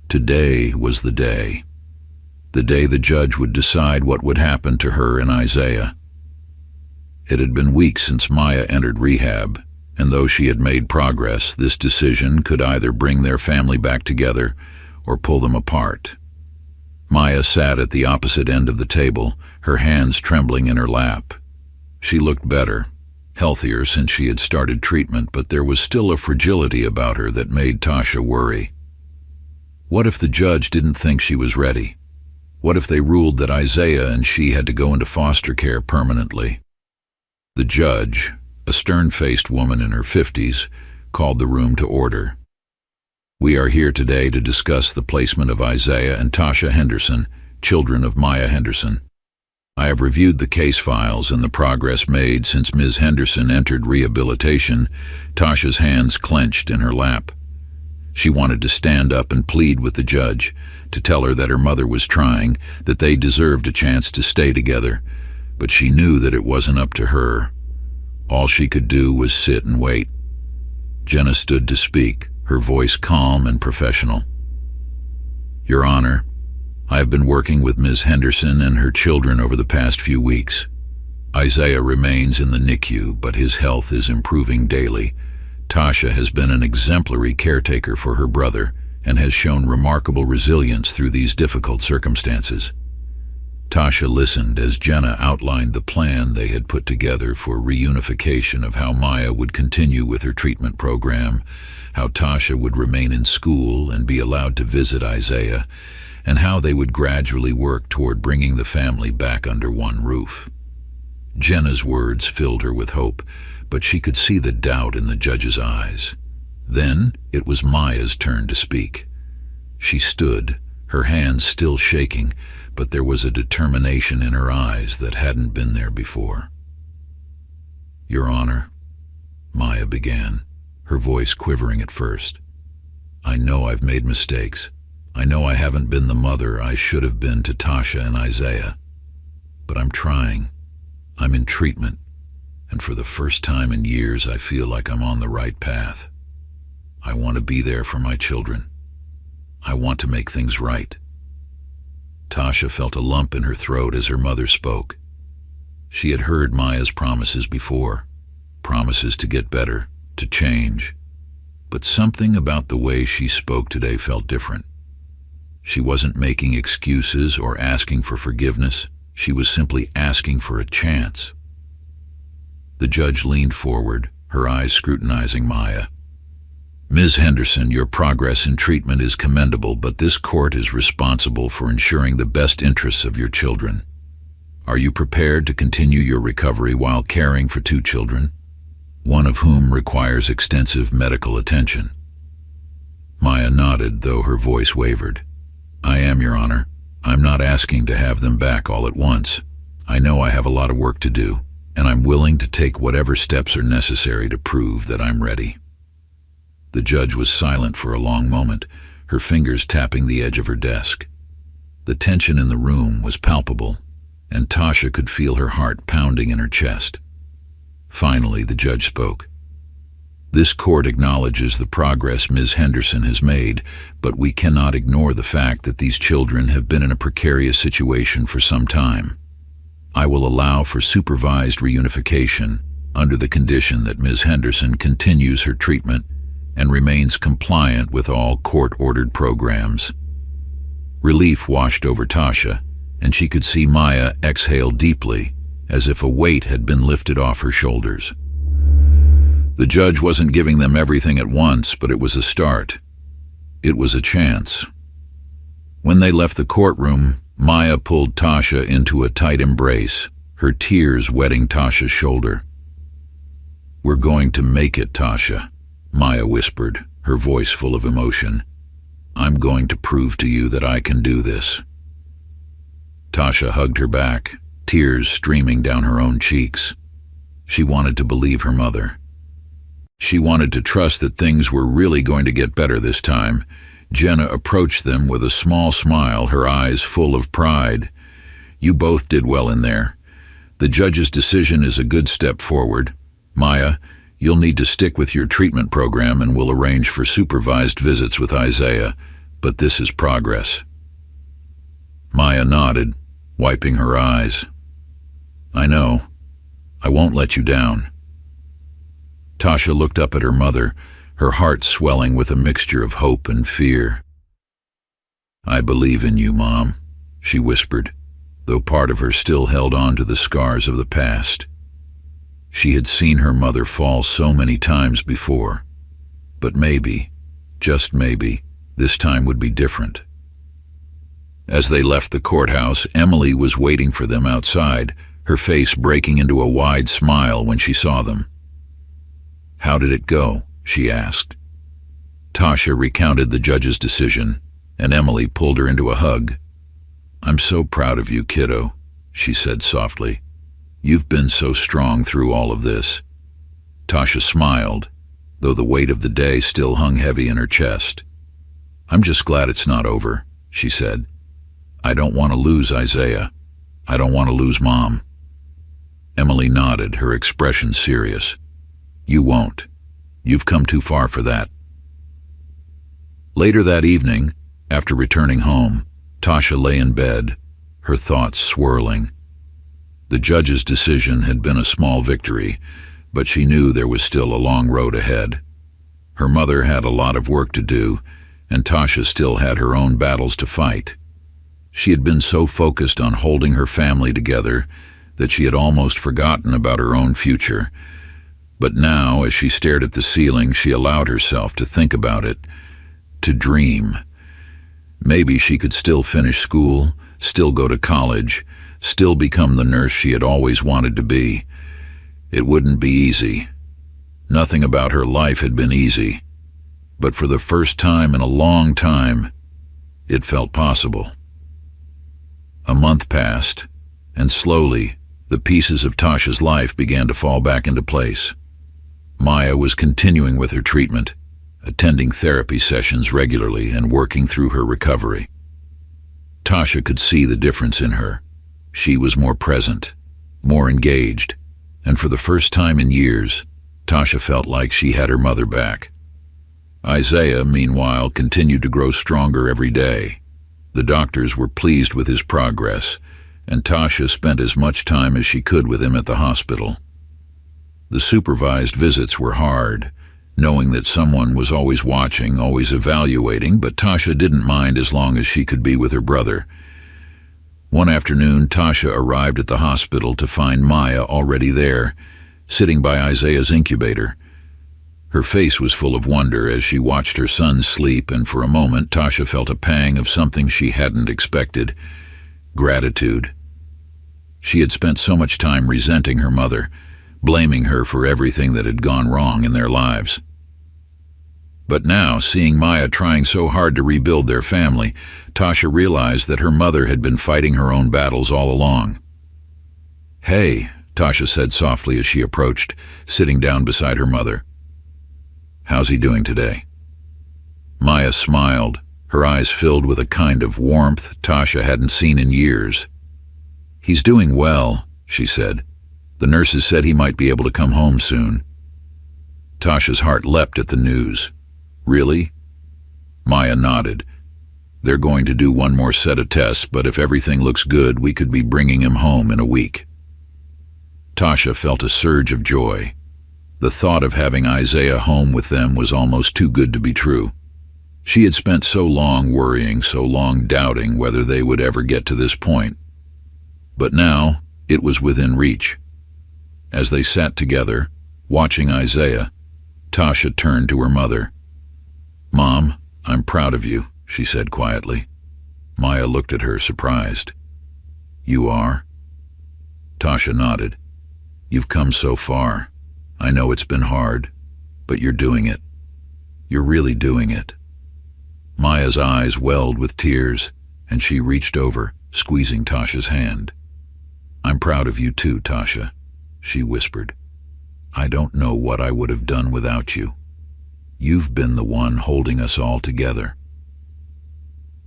Today was the day the judge would decide what would happen to her and Isaiah. It had been weeks since Maya entered rehab, and though she had made progress, this decision could either bring their family back together or pull them apart. Maya sat at the opposite end of the table, her hands trembling in her lap. She looked better, healthier since she had started treatment, but there was still a fragility about her that made Tasha worry. What if the judge didn't think she was ready? What if they ruled that Isaiah and she had to go into foster care permanently? The judge, a stern-faced woman in her 50s, called the room to order. "We are here today to discuss the placement of Isaiah and Tasha Henderson, children of Maya Henderson. I have reviewed the case files and the progress made since Ms. Henderson entered rehabilitation." Tasha's hands clenched in her lap. She wanted to stand up and plead with the judge, to tell her that her mother was trying, that they deserved a chance to stay together, but she knew that it wasn't up to her. All she could do was sit and wait. Jenna stood to speak, her voice calm and professional. "Your Honor, I have been working with Ms. Henderson and her children over the past few weeks. Isaiah remains in the NICU, but his health is improving daily. Tasha has been an exemplary caretaker for her brother and has shown remarkable resilience through these difficult circumstances." Tasha listened as Jenna outlined the plan they had put together for reunification, of how Maya would continue with her treatment program, how Tasha would remain in school and be allowed to visit Isaiah, and how they would gradually work toward bringing the family back under one roof. Jenna's words filled her with hope, but she could see the doubt in the judge's eyes. Then it was Maya's turn to speak. She stood, her hands still shaking, but there was a determination in her eyes that hadn't been there before. "Your Honor," Maya began, her voice quivering at first, "I know I've made mistakes. I know I haven't been the mother I should have been to Tasha and Isaiah. But I'm trying. I'm in treatment. And for the first time in years, I feel like I'm on the right path. I want to be there for my children. I want to make things right." Tasha felt a lump in her throat as her mother spoke. She had heard Maya's promises before, promises to get better, to change. But something about the way she spoke today felt different. She wasn't making excuses or asking for forgiveness. She was simply asking for a chance. The judge leaned forward, her eyes scrutinizing Maya. "Ms. Henderson, your progress in treatment is commendable, but this court is responsible for ensuring the best interests of your children. Are you prepared to continue your recovery while caring for 2 children, one of whom requires extensive medical attention?" Maya nodded, though her voice wavered. "I am, Your Honor. I'm not asking to have them back all at once. I know I have a lot of work to do, and I'm willing to take whatever steps are necessary to prove that I'm ready." The judge was silent for a long moment, her fingers tapping the edge of her desk. The tension in the room was palpable, and Tasha could feel her heart pounding in her chest. Finally, the judge spoke. "This court acknowledges the progress Ms. Henderson has made, but we cannot ignore the fact that these children have been in a precarious situation for some time. I will allow for supervised reunification under the condition that Ms. Henderson continues her treatment and remains compliant with all court-ordered programs." Relief washed over Tasha, and she could see Maya exhale deeply, as if a weight had been lifted off her shoulders. The judge wasn't giving them everything at once, but it was a start. It was a chance. When they left the courtroom, Maya pulled Tasha into a tight embrace, her tears wetting Tasha's shoulder. "We're going to make it, Tasha," Maya whispered, her voice full of emotion. "I'm going to prove to you that I can do this." Tasha hugged her back, tears streaming down her own cheeks. She wanted to believe her mother. She wanted to trust that things were really going to get better this time. Jenna approached them with a small smile, her eyes full of pride. "You both did well in there. The judge's decision is a good step forward. Maya, you'll need to stick with your treatment program and we'll arrange for supervised visits with Isaiah, but this is progress." Maya nodded, wiping her eyes. "I know. I won't let you down." Tasha looked up at her mother, her heart swelling with a mixture of hope and fear. "I believe in you, Mom," she whispered, though part of her still held on to the scars of the past. She had seen her mother fall so many times before, but maybe, just maybe, this time would be different. As they left the courthouse, Emily was waiting for them outside, her face breaking into a wide smile when she saw them. "How did it go?" she asked. Tasha recounted the judge's decision, and Emily pulled her into a hug. "I'm so proud of you, kiddo," she said softly. "You've been so strong through all of this." Tasha smiled, though the weight of the day still hung heavy in her chest. "I'm just glad it's not over," she said. "I don't want to lose Isaiah. I don't want to lose Mom." Emily nodded, her expression serious. "You won't. You've come too far for that." Later that evening, after returning home, Tasha lay in bed, her thoughts swirling. The judge's decision had been a small victory, but she knew there was still a long road ahead. Her mother had a lot of work to do, and Tasha still had her own battles to fight. She had been so focused on holding her family together that she had almost forgotten about her own future. But now, as she stared at the ceiling, she allowed herself to think about it, to dream. Maybe she could still finish school, still go to college, still become the nurse she had always wanted to be. It wouldn't be easy. Nothing about her life had been easy. But for the first time in a long time, it felt possible. A month passed, and slowly, the pieces of Tasha's life began to fall back into place. Maya was continuing with her treatment, attending therapy sessions regularly and working through her recovery. Tasha could see the difference in her. She was more present, more engaged, and for the first time in years, Tasha felt like she had her mother back. Isaiah, meanwhile, continued to grow stronger every day. The doctors were pleased with his progress, and Tasha spent as much time as she could with him at the hospital. The supervised visits were hard, knowing that someone was always watching, always evaluating, but Tasha didn't mind as long as she could be with her brother. One afternoon, Tasha arrived at the hospital to find Maya already there, sitting by Isaiah's incubator. Her face was full of wonder as she watched her son sleep, and for a moment Tasha felt a pang of something she hadn't expected: gratitude. She had spent so much time resenting her mother, blaming her for everything that had gone wrong in their lives. But now, seeing Maya trying so hard to rebuild their family, Tasha realized that her mother had been fighting her own battles all along. "Hey," Tasha said softly as she approached, sitting down beside her mother. "How's he doing today?" Maya smiled, her eyes filled with a kind of warmth Tasha hadn't seen in years. "He's doing well," she said. "The nurses said he might be able to come home soon." Tasha's heart leapt at the news. "Really?" Maya nodded. "They're going to do one more set of tests, but if everything looks good, we could be bringing him home in a week." Tasha felt a surge of joy. The thought of having Isaiah home with them was almost too good to be true. She had spent so long worrying, so long doubting whether they would ever get to this point. But now, it was within reach. As they sat together, watching Isaiah, Tasha turned to her mother. "Mom, I'm proud of you, she said quietly. Maya looked at her, surprised. You are? Tasha nodded. You've come so far. I know it's been hard, but you're doing it. You're really doing it. Maya's eyes welled with tears, and she reached over, squeezing Tasha's hand. I'm proud of you too, Tasha, she whispered. I don't know what I would have done without you. You've been the one holding us all together.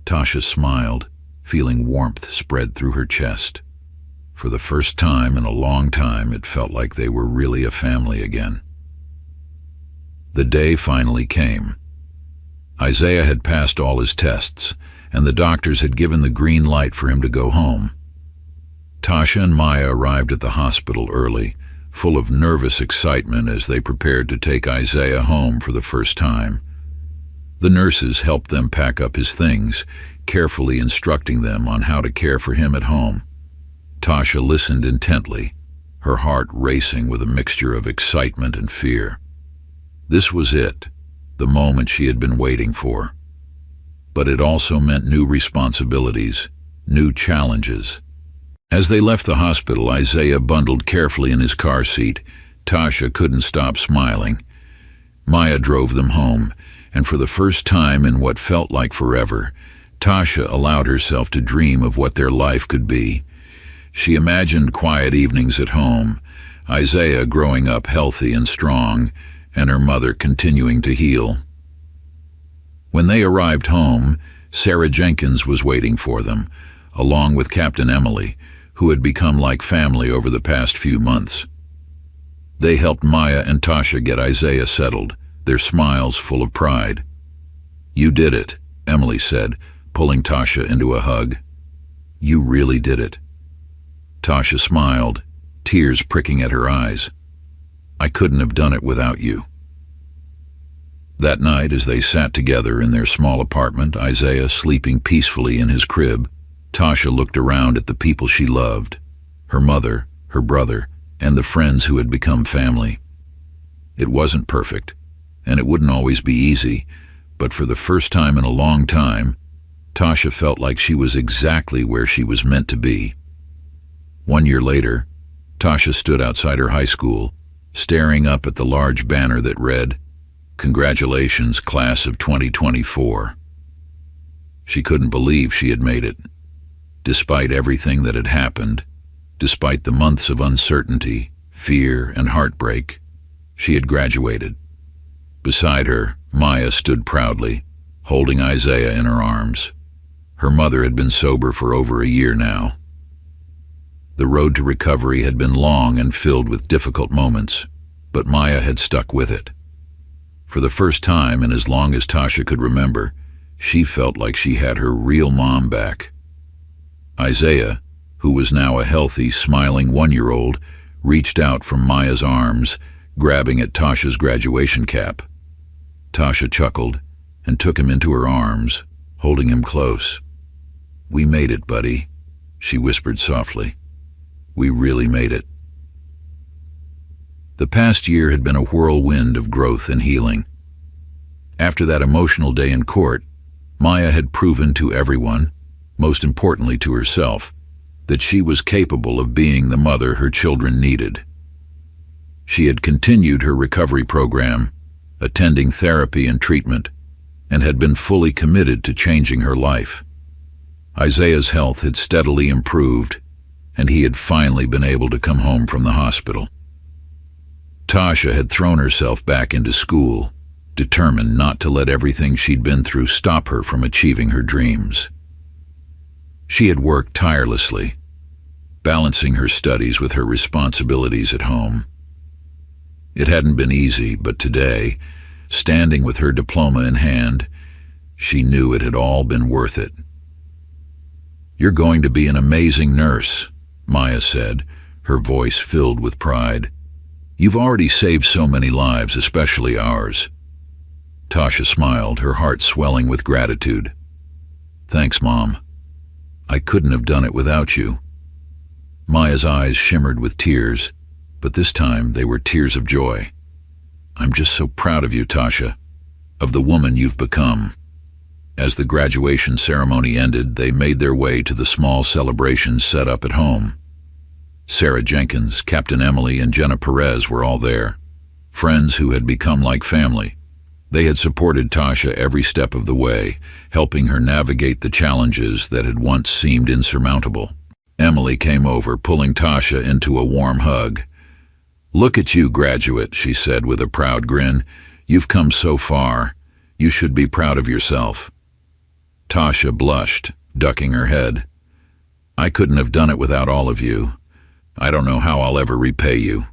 Tasha smiled, feeling warmth spread through her chest. For the first time in a long time, it felt like they were really a family again. The day finally came. Isaiah had passed all his tests, and the doctors had given the green light for him to go home. Tasha and Maya arrived at the hospital early, full of nervous excitement as they prepared to take Isaiah home for the first time. The nurses helped them pack up his things, carefully instructing them on how to care for him at home. Tasha listened intently, her heart racing with a mixture of excitement and fear. This was it, the moment she had been waiting for. But it also meant new responsibilities, new challenges. As they left the hospital, Isaiah bundled carefully in his car seat. Tasha couldn't stop smiling. Maya drove them home, and for the first time in what felt like forever, Tasha allowed herself to dream of what their life could be. She imagined quiet evenings at home, Isaiah growing up healthy and strong, and her mother continuing to heal. When they arrived home, Sarah Jenkins was waiting for them, along with Captain Emily, who had become like family over the past few months. They helped Maya and Tasha get Isaiah settled, their smiles full of pride. You did it, Emily said, pulling Tasha into a hug. You really did it. Tasha smiled, tears pricking at her eyes. I couldn't have done it without you. That night, as they sat together in their small apartment, Isaiah sleeping peacefully in his crib, Tasha looked around at the people she loved, her mother, her brother, and the friends who had become family. It wasn't perfect, and it wouldn't always be easy, but for the first time in a long time, Tasha felt like she was exactly where she was meant to be. 1 year later, Tasha stood outside her high school, staring up at the large banner that read, Congratulations, Class of 2024. She couldn't believe she had made it. Despite everything that had happened, despite the months of uncertainty, fear, and heartbreak, she had graduated. Beside her, Maya stood proudly, holding Isaiah in her arms. Her mother had been sober for over a year now. The road to recovery had been long and filled with difficult moments, but Maya had stuck with it. For the first time, and as long as Tasha could remember, she felt like she had her real mom back. Isaiah, who was now a healthy, smiling 1-year-old, reached out from Maya's arms, grabbing at Tasha's graduation cap. Tasha chuckled and took him into her arms, holding him close. We made it, buddy, she whispered softly. We really made it. The past year had been a whirlwind of growth and healing. After that emotional day in court, Maya had proven to everyone, most importantly to herself, that she was capable of being the mother her children needed. She had continued her recovery program, attending therapy and treatment, and had been fully committed to changing her life. Isaiah's health had steadily improved, and he had finally been able to come home from the hospital. Tasha had thrown herself back into school, determined not to let everything she'd been through stop her from achieving her dreams. She had worked tirelessly, balancing her studies with her responsibilities at home. It hadn't been easy, but today, standing with her diploma in hand, she knew it had all been worth it. You're going to be an amazing nurse, Maya said, her voice filled with pride. You've already saved so many lives, especially ours. Tasha smiled, her heart swelling with gratitude. Thanks, Mom. I couldn't have done it without you. Maya's eyes shimmered with tears, but this time they were tears of joy. I'm just so proud of you, Tasha, of the woman you've become. As the graduation ceremony ended, they made their way to the small celebration set up at home. Sarah Jenkins, Captain Emily, and Jenna Perez were all there, friends who had become like family. They had supported Tasha every step of the way, helping her navigate the challenges that had once seemed insurmountable. Emily came over, pulling Tasha into a warm hug. "Look at you, graduate," she said with a proud grin. "You've come so far. You should be proud of yourself." Tasha blushed, ducking her head. "I couldn't have done it without all of you. I don't know how I'll ever repay you."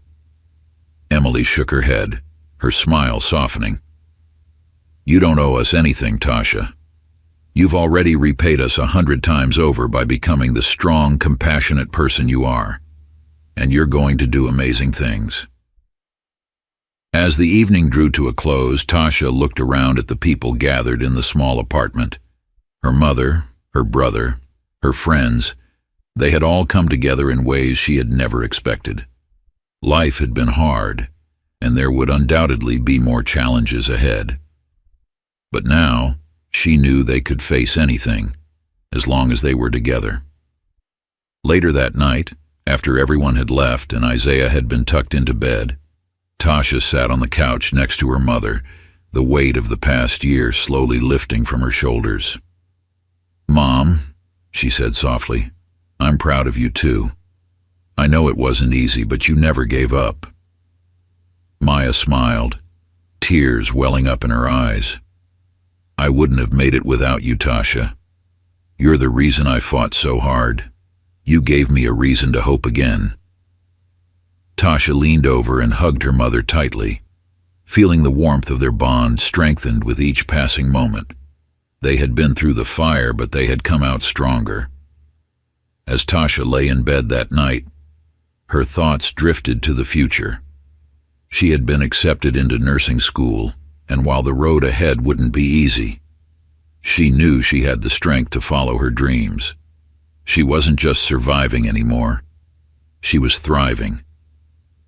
Emily shook her head, her smile softening. "You don't owe us anything, Tasha. You've already repaid us 100 times over by becoming the strong, compassionate person you are. And you're going to do amazing things." As the evening drew to a close, Tasha looked around at the people gathered in the small apartment. Her mother, her brother, her friends, they had all come together in ways she had never expected. Life had been hard, and there would undoubtedly be more challenges ahead. But now, she knew they could face anything, as long as they were together. Later that night, after everyone had left and Isaiah had been tucked into bed, Tasha sat on the couch next to her mother, the weight of the past year slowly lifting from her shoulders. "Mom," she said softly, "I'm proud of you too. I know it wasn't easy, but you never gave up." Maya smiled, tears welling up in her eyes. "I wouldn't have made it without you, Tasha. You're the reason I fought so hard. You gave me a reason to hope again." Tasha leaned over and hugged her mother tightly, feeling the warmth of their bond strengthened with each passing moment. They had been through the fire, but they had come out stronger. As Tasha lay in bed that night, her thoughts drifted to the future. She had been accepted into nursing school, and while the road ahead wouldn't be easy, she knew she had the strength to follow her dreams. She wasn't just surviving anymore. She was thriving.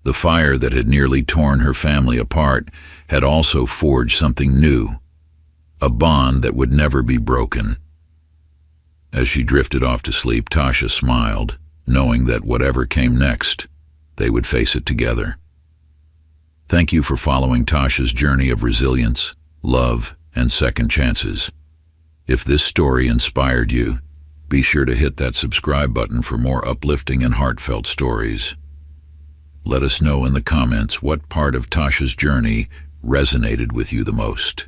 The fire that had nearly torn her family apart had also forged something new, a bond that would never be broken. As she drifted off to sleep, Tasha smiled, knowing that whatever came next, they would face it together. Thank you for following Tasha's journey of resilience, love, and second chances. If this story inspired you, be sure to hit that subscribe button for more uplifting and heartfelt stories. Let us know in the comments what part of Tasha's journey resonated with you the most.